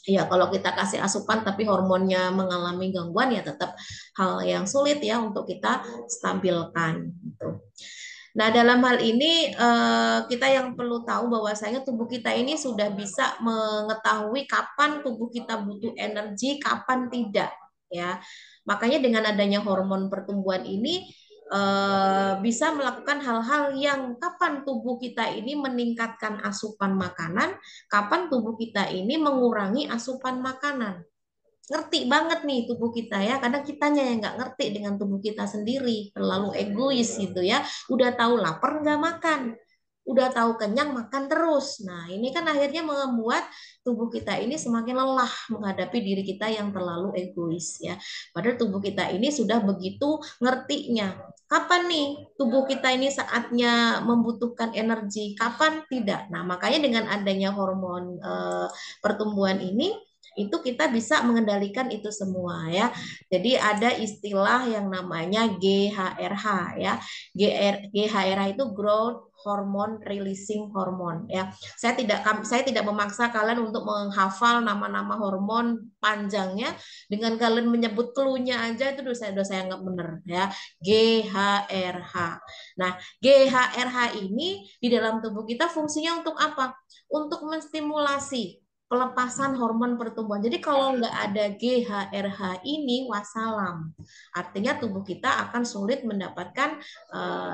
[SPEAKER 1] Ya, kalau kita kasih asupan tapi hormonnya mengalami gangguan ya tetap hal yang sulit ya untuk kita stabilkan gitu. Nah, dalam hal ini kita yang perlu tahu bahwasanya tubuh kita ini sudah bisa mengetahui kapan tubuh kita butuh energi, kapan tidak ya. Makanya dengan adanya hormon pertumbuhan ini bisa melakukan hal-hal yang kapan tubuh kita ini meningkatkan asupan makanan, kapan tubuh kita ini mengurangi asupan makanan. Ngerti banget nih tubuh kita ya, kadang kitanya yang nggak ngerti dengan tubuh kita sendiri, terlalu egois gitu ya, udah tahu lapar nggak makan, udah tahu kenyang makan terus. Nah ini kan akhirnya membuat tubuh kita ini semakin lelah menghadapi diri kita yang terlalu egois ya, padahal tubuh kita ini sudah begitu ngertinya kapan nih tubuh kita ini saatnya membutuhkan energi, kapan tidak. Nah makanya dengan adanya hormon pertumbuhan ini itu kita bisa mengendalikan itu semua ya. Jadi ada istilah yang namanya GHRH ya. GHRH itu growth hormone releasing hormone ya. Saya tidak memaksa kalian untuk menghafal nama-nama hormon panjangnya, dengan kalian menyebut clue-nya aja itu dosa yang nggak benar ya. GHRH. Nah, GHRH ini di dalam tubuh kita fungsinya untuk apa? Untuk menstimulasi pelepasan hormon pertumbuhan. Jadi kalau nggak ada GHRH ini, wassalam. Artinya tubuh kita akan sulit mendapatkan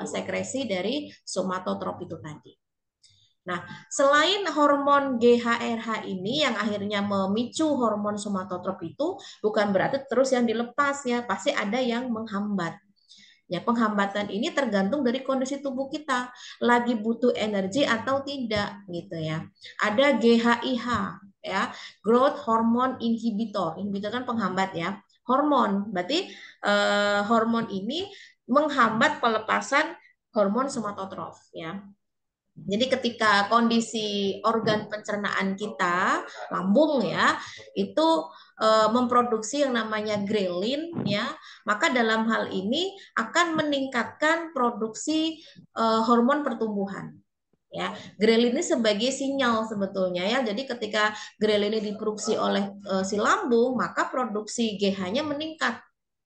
[SPEAKER 1] sekresi dari somatotrop itu tadi. Nah, selain hormon GHRH ini yang akhirnya memicu hormon somatotrop itu, bukan berarti terus yang dilepas ya, pasti ada yang menghambat. Ya, penghambatan ini tergantung dari kondisi tubuh kita, lagi butuh energi atau tidak gitu ya. Ada GHIH ya, growth hormone inhibitor. Inhibitor kan penghambat ya. Hormon, berarti hormon ini menghambat pelepasan hormon somatotrof ya. Jadi ketika kondisi organ pencernaan kita, lambung ya, itu memproduksi yang namanya grelin ya, maka dalam hal ini akan meningkatkan produksi hormon pertumbuhan. Ya, grelin ini sebagai sinyal sebetulnya ya. Jadi ketika grelin ini diproduksi oleh si lambung, maka produksi GH-nya meningkat.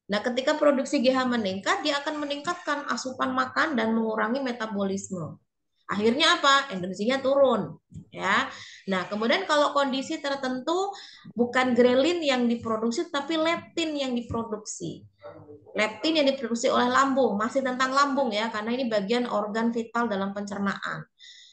[SPEAKER 1] Nah, ketika produksi GH meningkat, dia akan meningkatkan asupan makan dan mengurangi metabolisme. Akhirnya apa? Energinya turun, ya. Nah, kemudian kalau kondisi tertentu bukan grelin yang diproduksi tapi leptin yang diproduksi. Leptin yang diproduksi oleh lambung, masih tentang lambung ya, karena ini bagian organ vital dalam pencernaan.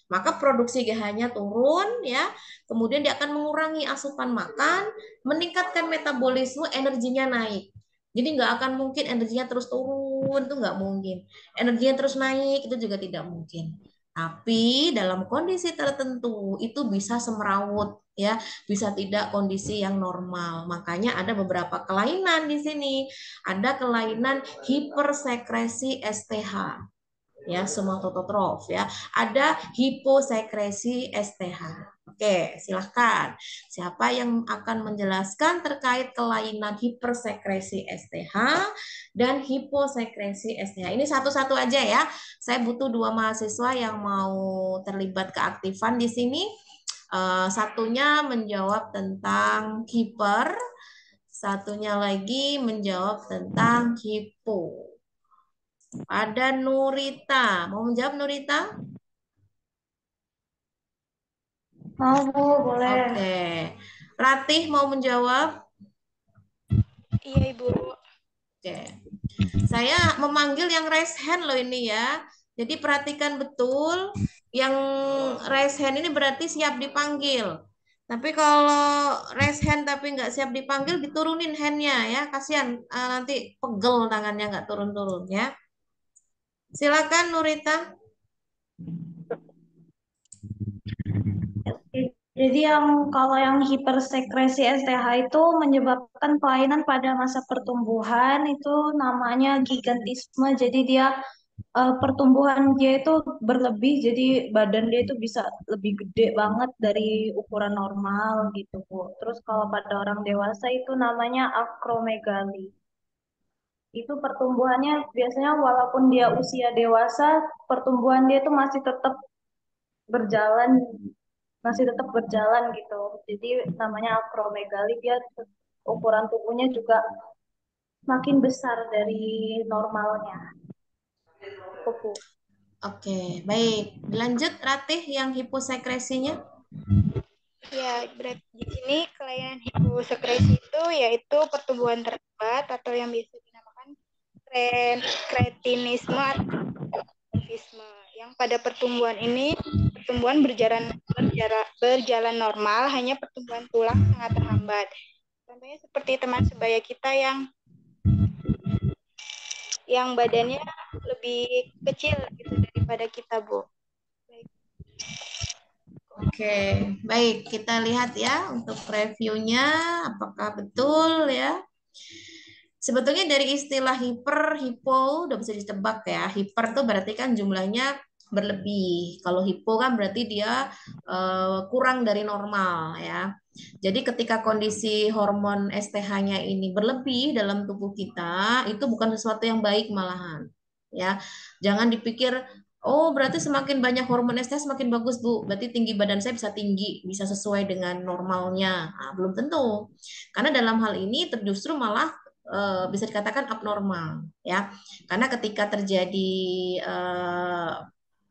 [SPEAKER 1] Maka produksi GH-nya turun ya, kemudian dia akan mengurangi asupan makan, meningkatkan metabolisme, energinya naik. Jadi nggak akan mungkin energinya terus turun, itu nggak mungkin. Energinya terus naik, itu juga tidak mungkin. Tapi dalam kondisi tertentu itu bisa semrawut ya, bisa tidak kondisi yang normal. Makanya ada beberapa kelainan di sini. Ada kelainan hipersekresi STH ya, somatotrof ya. Ada hiposekresi STH. Oke, silahkan. Siapa yang akan menjelaskan terkait kelainan hipersekresi STH dan hiposekresi STH? Ini satu-satu aja ya. Saya butuh 2 mahasiswa yang mau terlibat keaktifan di sini. Satunya menjawab tentang hiper, satunya lagi menjawab tentang hipo. Ada Nurita. Mau menjawab Nurita?
[SPEAKER 10] Mau, Bu, boleh.
[SPEAKER 1] Oke. Ratih mau menjawab?
[SPEAKER 9] Iya, Ibu.
[SPEAKER 1] Oke. Saya memanggil yang raise hand loh ini ya. Jadi perhatikan betul. Yang raise hand ini berarti siap dipanggil. Tapi kalau raise hand tapi nggak siap dipanggil, diturunin handnya ya. Kasihan nanti pegel tangannya nggak turun-turun ya. Silakan Nurita.
[SPEAKER 10] Jadi kalau yang hipersekresi STH itu menyebabkan kelainan pada masa pertumbuhan, itu namanya gigantisme. Jadi dia pertumbuhan dia itu berlebih, jadi badan dia itu bisa lebih gede banget dari ukuran normal gitu, Bu. Terus kalau pada orang dewasa itu namanya akromegali. Itu pertumbuhannya biasanya walaupun dia usia dewasa, pertumbuhan dia itu masih tetap berjalan masih tetap berjalan gitu. Jadi namanya akromegali, dia ukuran tubuhnya juga makin besar dari normalnya.
[SPEAKER 1] Oke, baik. Dilanjut Ratih yang hiposekresinya.
[SPEAKER 8] Ya, berarti di sini kelainan hiposekresi itu yaitu pertumbuhan terlambat atau yang biasa dinamakan kretinisme atau dwarfisme. Yang pada pertumbuhan ini pertumbuhan berjalan normal, hanya pertumbuhan tulang sangat terhambat. Contohnya seperti teman sebaya kita yang badannya lebih kecil gitu daripada kita, Bu.
[SPEAKER 1] Oke, baik. Kita lihat ya untuk reviewnya apakah betul ya. Sebetulnya dari istilah hiper, hipo udah bisa ditebak ya. Hiper tuh berarti kan jumlahnya berlebih. Kalau hipo kan berarti dia kurang dari normal ya. Jadi ketika kondisi hormon STH-nya ini berlebih dalam tubuh kita, itu bukan sesuatu yang baik malahan. Ya, jangan dipikir oh, berarti semakin banyak hormon STH semakin bagus, Bu. Berarti tinggi badan saya bisa tinggi, bisa sesuai dengan normalnya. Nah, belum tentu. Karena dalam hal ini justru malah bisa dikatakan abnormal, ya. Karena ketika terjadi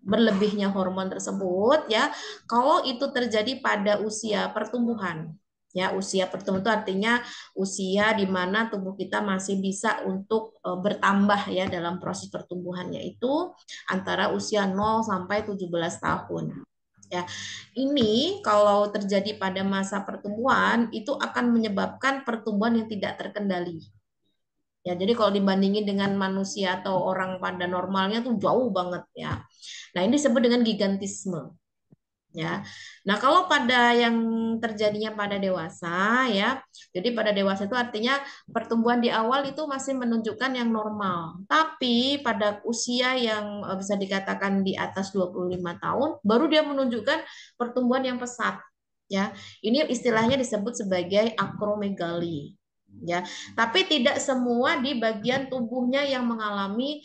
[SPEAKER 1] berlebihnya hormon tersebut, ya, kalau itu terjadi pada usia pertumbuhan, ya, usia pertumbuhan itu artinya usia di mana tubuh kita masih bisa untuk bertambah ya dalam proses pertumbuhannya itu antara usia 0 sampai 17 tahun. Ya, ini kalau terjadi pada masa pertumbuhan itu akan menyebabkan pertumbuhan yang tidak terkendali. Ya, jadi kalau dibandingin dengan manusia atau orang pada normalnya tuh jauh banget ya. Nah, ini disebut dengan gigantisme. Ya. Nah, kalau pada yang terjadinya pada dewasa ya. Jadi pada dewasa itu artinya pertumbuhan di awal itu masih menunjukkan yang normal. Tapi pada usia yang bisa dikatakan di atas 25 tahun baru dia menunjukkan pertumbuhan yang pesat. Ya. Ini istilahnya disebut sebagai akromegali. Ya, tapi tidak semua di bagian tubuhnya yang mengalami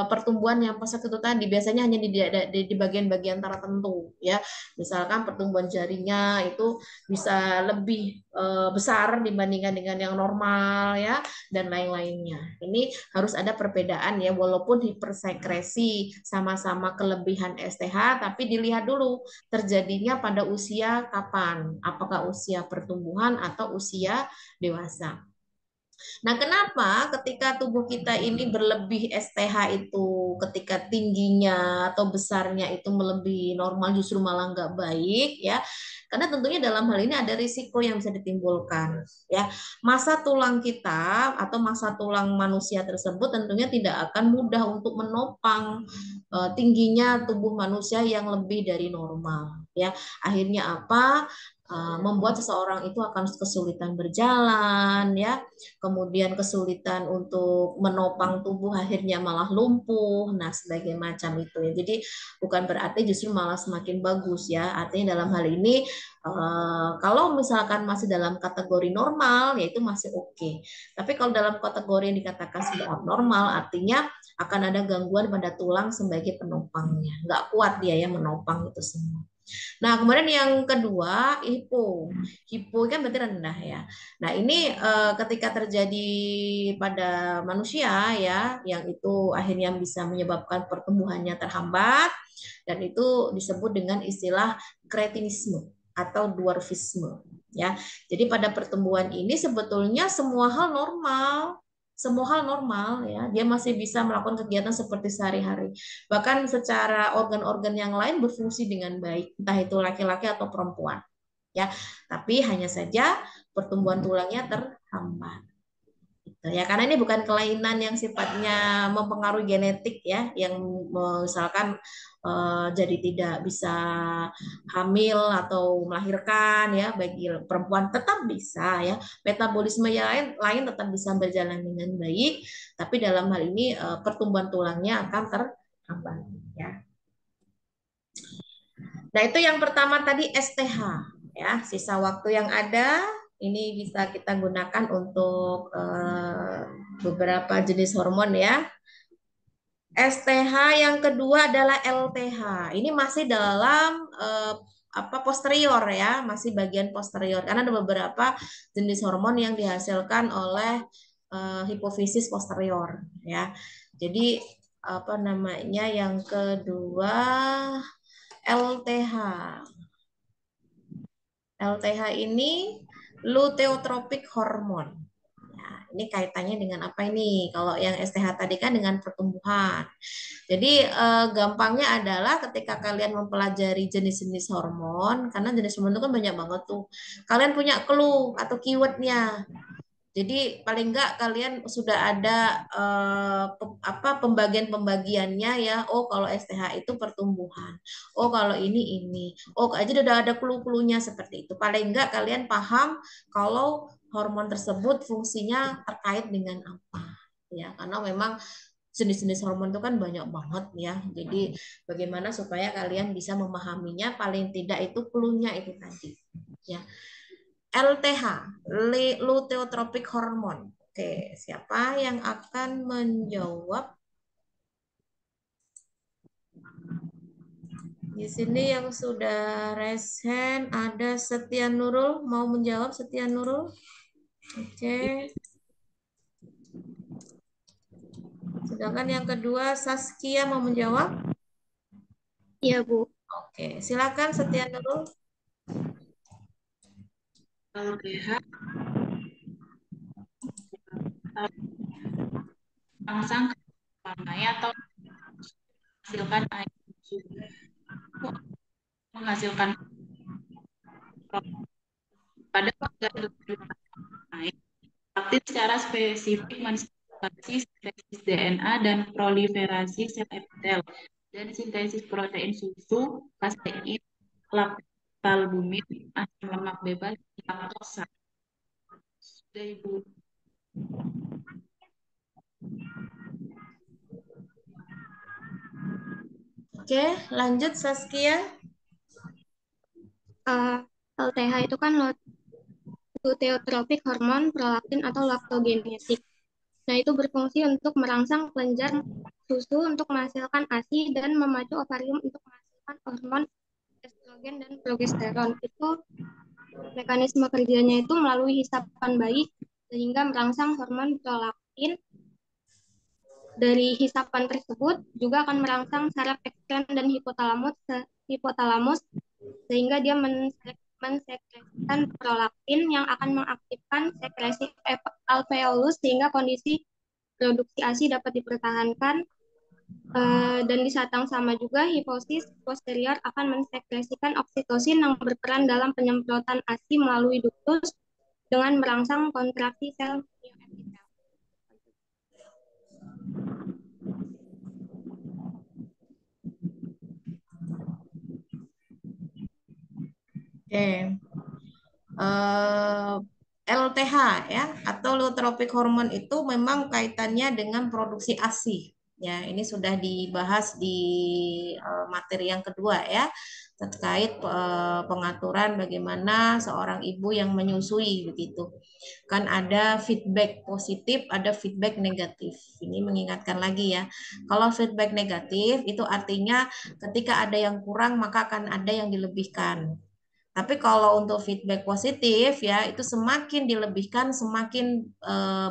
[SPEAKER 1] pertumbuhan yang pesat itu tadi biasanya hanya di bagian-bagian tertentu ya, misalkan pertumbuhan jarinya itu bisa lebih besar dibandingkan dengan yang normal ya, dan lain-lainnya. Ini harus ada perbedaan ya, walaupun hipersekresi sama-sama kelebihan STH, tapi dilihat dulu terjadinya pada usia kapan, apakah usia pertumbuhan atau usia dewasa. Nah, kenapa ketika tubuh kita ini berlebih STH itu ketika tingginya atau besarnya itu melebihi normal justru malah nggak baik ya? Karena tentunya dalam hal ini ada risiko yang bisa ditimbulkan ya. Masa tulang kita atau masa tulang manusia tersebut tentunya tidak akan mudah untuk menopang tingginya tubuh manusia yang lebih dari normal ya. Akhirnya apa? Membuat seseorang itu akan kesulitan berjalan ya, kemudian kesulitan untuk menopang tubuh, akhirnya malah lumpuh, nah sebagai macam itu ya. Jadi bukan berarti justru malah semakin bagus ya, artinya dalam hal ini kalau misalkan masih dalam kategori normal ya itu masih oke. Tapi kalau dalam kategori yang dikatakan sudah abnormal artinya akan ada gangguan pada tulang sebagai penopangnya, nggak kuat dia ya menopang itu semua. Nah, kemudian yang kedua, hipo. Hipo kan berarti rendah ya. Nah, ini ketika terjadi pada manusia ya, yang itu akhirnya bisa menyebabkan pertumbuhannya terhambat, dan itu disebut dengan istilah kretinisme atau dwarfisme ya. Jadi pada pertumbuhan ini sebetulnya semua hal normal, ya, dia masih bisa melakukan kegiatan seperti sehari-hari. Bahkan secara organ-organ yang lain berfungsi dengan baik, entah itu laki-laki atau perempuan. Ya, tapi hanya saja pertumbuhan tulangnya terhambat. Gitu ya, karena ini bukan kelainan yang sifatnya mempengaruhi genetik ya, yang misalkan jadi tidak bisa hamil atau melahirkan ya, bagi perempuan tetap bisa ya, metabolisme yang lain tetap bisa berjalan dengan baik, tapi dalam hal ini pertumbuhan tulangnya akan terhambat ya. Nah, itu yang pertama tadi STH ya, sisa waktu yang ada ini bisa kita gunakan untuk beberapa jenis hormon ya. STH yang kedua adalah LTH. Ini masih dalam posterior ya, masih bagian posterior karena ada beberapa jenis hormon yang dihasilkan oleh hipofisis posterior ya. Jadi apa namanya yang kedua LTH. LTH ini luteotropik hormon. Nah, ini kaitannya dengan apa ini? Kalau yang STH tadi kan dengan pertumbuhan. Jadi gampangnya adalah ketika kalian mempelajari jenis-jenis hormon, karena jenis hormon itu kan banyak banget tuh. Kalian punya clue atau keywordnya. Jadi paling enggak kalian sudah ada pembagian-pembagiannya ya. Oh kalau STH itu pertumbuhan. Oh kalau ini. Oh aja udah ada clue-cluenya seperti itu. Paling enggak kalian paham kalau hormon tersebut fungsinya terkait dengan apa. Ya karena memang jenis-jenis hormon itu kan banyak banget ya. Jadi bagaimana supaya kalian bisa memahaminya paling tidak itu clue-nya itu tadi. Ya. LTH, luteotropik hormon. Oke, siapa yang akan menjawab? Di sini yang sudah raise hand ada Setia Nurul, mau menjawab Setia Nurul? Oke. Sedangkan yang kedua Saskia mau menjawab?
[SPEAKER 7] Iya, Bu.
[SPEAKER 1] Oke, silakan Setia Nurul.
[SPEAKER 11] LTH rangsang warnanya atau menghasilkan air menghasilkan pada organ air aktif secara spesifik manifestasi sintesis DNA dan proliferasi sel epitel dan sintesis protein susu, kasein, laktalbumin, asam lemak bebas, laktosa. Sudah Ibu.
[SPEAKER 1] Oke, lanjut Saskia.
[SPEAKER 12] LTH itu kan luteotropik hormon prolaktin atau laktogenetik. Nah, itu berfungsi untuk merangsang kelenjar susu untuk menghasilkan ASI dan memacu ovarium untuk menghasilkan hormon estrogen dan progesteron. Itu mekanisme kerjanya itu melalui hisapan bayi sehingga merangsang hormon prolaktin. Dari hisapan tersebut juga akan merangsang saraf ekstern dan hipotalamus sehingga dia mensekresikan prolaktin yang akan mengaktifkan sekresi alveolus sehingga kondisi produksi ASI dapat dipertahankan. Dan di saat yang sama juga hipofisis posterior akan mensekresikan oksitosin yang berperan dalam penyemprotan ASI melalui ductus dengan merangsang kontraksi sel mioepitel.
[SPEAKER 1] Oke. LTH ya atau luteotropik hormon itu memang kaitannya dengan produksi ASI. Ya, ini sudah dibahas di materi yang kedua ya terkait pengaturan bagaimana seorang ibu yang menyusui begitu. Kan ada feedback positif, ada feedback negatif. Ini mengingatkan lagi ya. Kalau feedback negatif itu artinya ketika ada yang kurang maka akan ada yang dilebihkan. Tapi kalau untuk feedback positif ya itu semakin dilebihkan semakin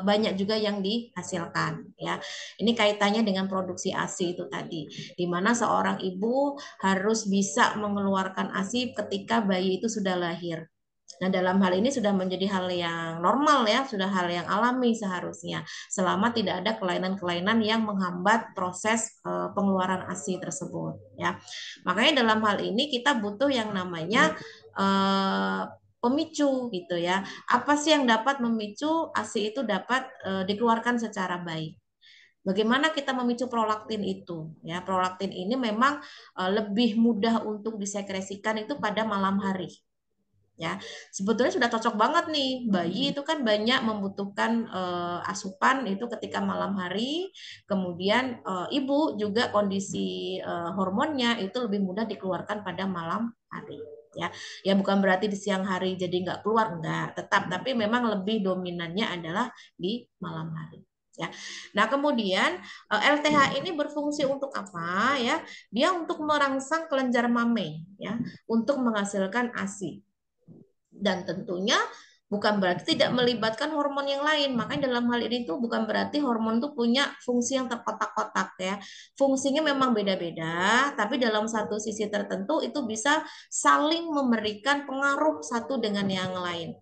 [SPEAKER 1] banyak juga yang dihasilkan ya. Ini kaitannya dengan produksi ASI itu tadi. Di mana seorang ibu harus bisa mengeluarkan ASI ketika bayi itu sudah lahir. Nah, dalam hal ini sudah menjadi hal yang normal ya, sudah hal yang alami seharusnya. Selama tidak ada kelainan-kelainan yang menghambat proses pengeluaran ASI tersebut ya. Makanya dalam hal ini kita butuh yang namanya pemicu gitu ya. Apa sih yang dapat memicu ASI itu dapat dikeluarkan secara baik? Bagaimana kita memicu prolaktin itu? Ya, prolaktin ini memang lebih mudah untuk disekresikan itu pada malam hari. Ya, sebetulnya sudah cocok banget nih. Bayi itu kan banyak membutuhkan asupan itu ketika malam hari. Kemudian ibu juga kondisi hormonnya itu lebih mudah dikeluarkan pada malam hari. Ya bukan berarti di siang hari jadi nggak keluar, enggak. Tetap, tapi memang lebih dominannya adalah di malam hari. ya. Nah, kemudian LTH ini berfungsi untuk apa ya? Dia untuk merangsang kelenjar mame ya, untuk menghasilkan ASI. Dan tentunya bukan berarti tidak melibatkan hormon yang lain. Makanya dalam hal ini tuh bukan berarti hormon tuh punya fungsi yang terkotak-kotak ya. Fungsinya memang beda-beda, tapi dalam satu sisi tertentu itu bisa saling memberikan pengaruh satu dengan yang lain.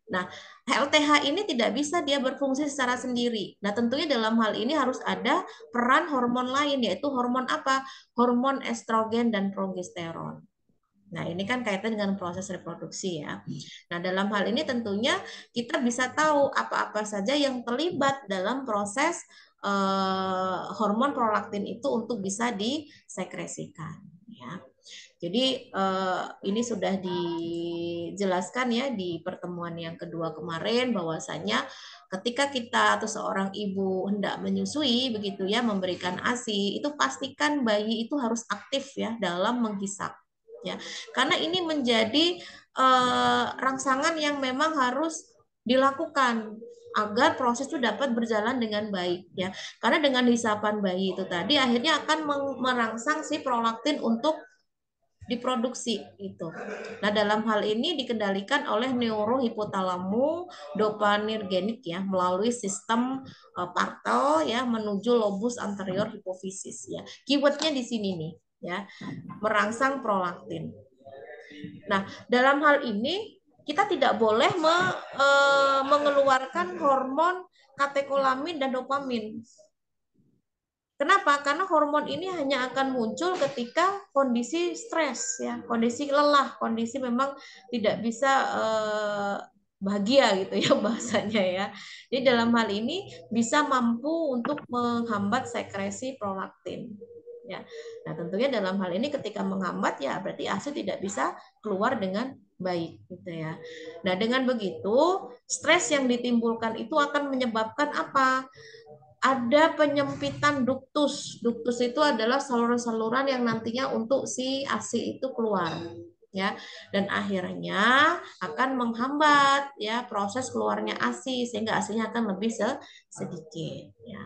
[SPEAKER 1] Nah, LTH ini tidak bisa dia berfungsi secara sendiri. Nah, tentunya dalam hal ini harus ada peran hormon lain, yaitu hormon apa? Hormon estrogen dan progesteron. Nah, ini kan kaitan dengan proses reproduksi ya. Nah, dalam hal ini tentunya kita bisa tahu apa-apa saja yang terlibat dalam proses hormon prolaktin itu untuk bisa disekresikan ya. Jadi ini sudah dijelaskan ya di pertemuan yang kedua kemarin bahwasanya ketika kita atau seorang ibu hendak menyusui begitu ya, memberikan ASI, itu pastikan bayi itu harus aktif ya dalam menghisap ya. Karena ini menjadi rangsangan yang memang harus dilakukan agar proses itu dapat berjalan dengan baik ya. Karena dengan hisapan bayi itu tadi akhirnya akan merangsang si prolaktin untuk diproduksi itu. Nah, dalam hal ini dikendalikan oleh neurohipotalamus dopaminergic ya melalui sistem partel ya menuju lobus anterior hipofisis ya. Keywordnya di sini nih ya, merangsang prolaktin. Nah, dalam hal ini kita tidak boleh mengeluarkan hormon katekolamin dan dopamin. Kenapa? Karena hormon ini hanya akan muncul ketika kondisi stres, ya, kondisi lelah, kondisi memang tidak bisa bahagia gitu ya bahasanya ya. Jadi dalam hal ini bisa mampu untuk menghambat sekresi prolaktin. Ya. Nah tentunya dalam hal ini ketika menghambat ya berarti ASI tidak bisa keluar dengan baik gitu ya. Nah dengan begitu stres yang ditimbulkan itu akan menyebabkan apa? Ada penyempitan duktus. Duktus itu adalah saluran-saluran yang nantinya untuk si ASI itu keluar ya. Dan akhirnya akan menghambat ya proses keluarnya ASI sehingga ASI-nya akan lebih sedikit ya.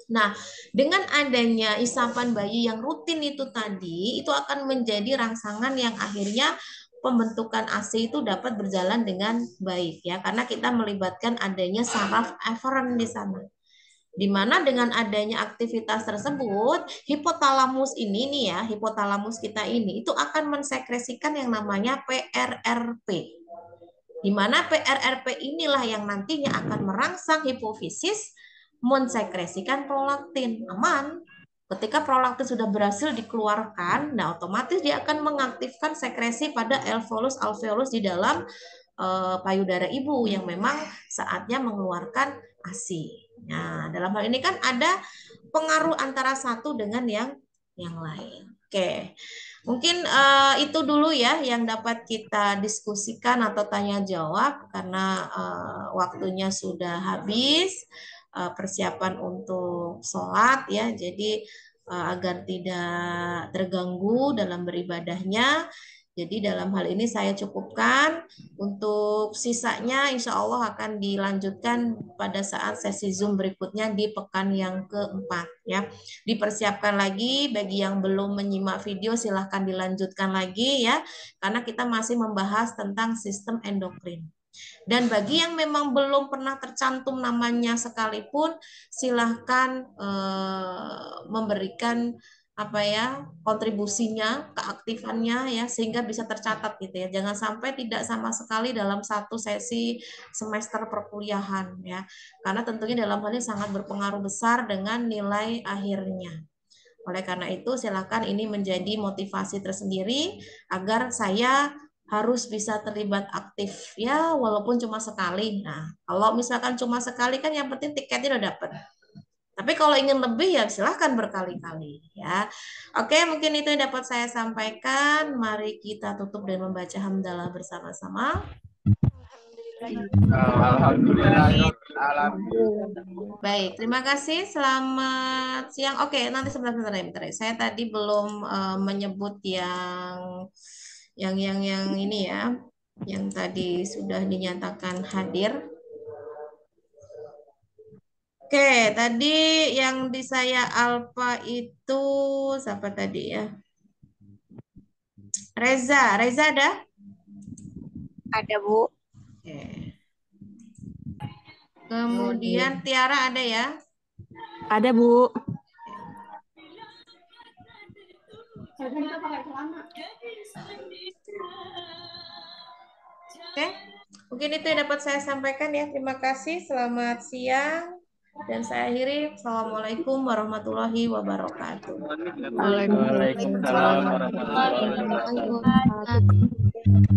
[SPEAKER 1] Nah, dengan adanya isapan bayi yang rutin itu tadi, itu akan menjadi rangsangan yang akhirnya pembentukan ASI itu dapat berjalan dengan baik ya karena kita melibatkan adanya saraf eferen di sana. Di mana dengan adanya aktivitas tersebut, hipotalamus ini nih ya, hipotalamus kita ini itu akan mensekresikan yang namanya PRRP. Di mana PRRP inilah yang nantinya akan merangsang hipofisis mensekresikan prolaktin. Aman. Ketika prolaktin sudah berhasil dikeluarkan, nah otomatis dia akan mengaktifkan sekresi pada alveolus di dalam payudara ibu yang memang saatnya mengeluarkan ASI. Nah, dalam hal ini kan ada pengaruh antara satu dengan yang lain. Oke, mungkin itu dulu ya yang dapat kita diskusikan atau tanya jawab karena waktunya sudah habis. Persiapan untuk sholat ya, jadi agar tidak terganggu dalam beribadahnya. Jadi dalam hal ini saya cukupkan. Untuk sisanya insya Allah akan dilanjutkan pada saat sesi Zoom berikutnya di pekan yang keempat ya. Dipersiapkan lagi bagi yang belum menyimak video silahkan dilanjutkan lagi ya. Karena kita masih membahas tentang sistem endokrin. Dan bagi yang memang belum pernah tercantum namanya sekalipun silahkan memberikan apa ya kontribusinya, keaktifannya ya sehingga bisa tercatat gitu ya. Jangan sampai tidak sama sekali dalam satu sesi semester perkuliahan ya. Karena tentunya dalam hal ini sangat berpengaruh besar dengan nilai akhirnya. Oleh karena itu silakan ini menjadi motivasi tersendiri agar saya harus bisa terlibat aktif ya walaupun cuma sekali. Nah, kalau misalkan cuma sekali kan yang penting tiketnya udah dapet. Tapi kalau ingin lebih ya silahkan berkali-kali ya. Oke, mungkin itu yang dapat saya sampaikan. Mari kita tutup dan membaca hamdalah bersama-sama.
[SPEAKER 13] Alhamdulillah.
[SPEAKER 1] Baik, terima kasih. Selamat siang. Oke, nanti sebentar. Saya tadi belum menyebut yang ini ya, yang tadi sudah dinyatakan hadir. Oke, tadi yang di saya alfa itu siapa tadi ya? Reza ada?
[SPEAKER 2] Ada, Bu.
[SPEAKER 1] Oke. Kemudian Tiara ada ya?
[SPEAKER 13] Ada, Bu.
[SPEAKER 1] Oke, mungkin itu yang dapat saya sampaikan ya. Terima kasih, selamat siang. Dan saya akhiri, Assalamualaikum warahmatullahi wabarakatuh.
[SPEAKER 3] Waalaikumsalam warahmatullahi wabarakatuh.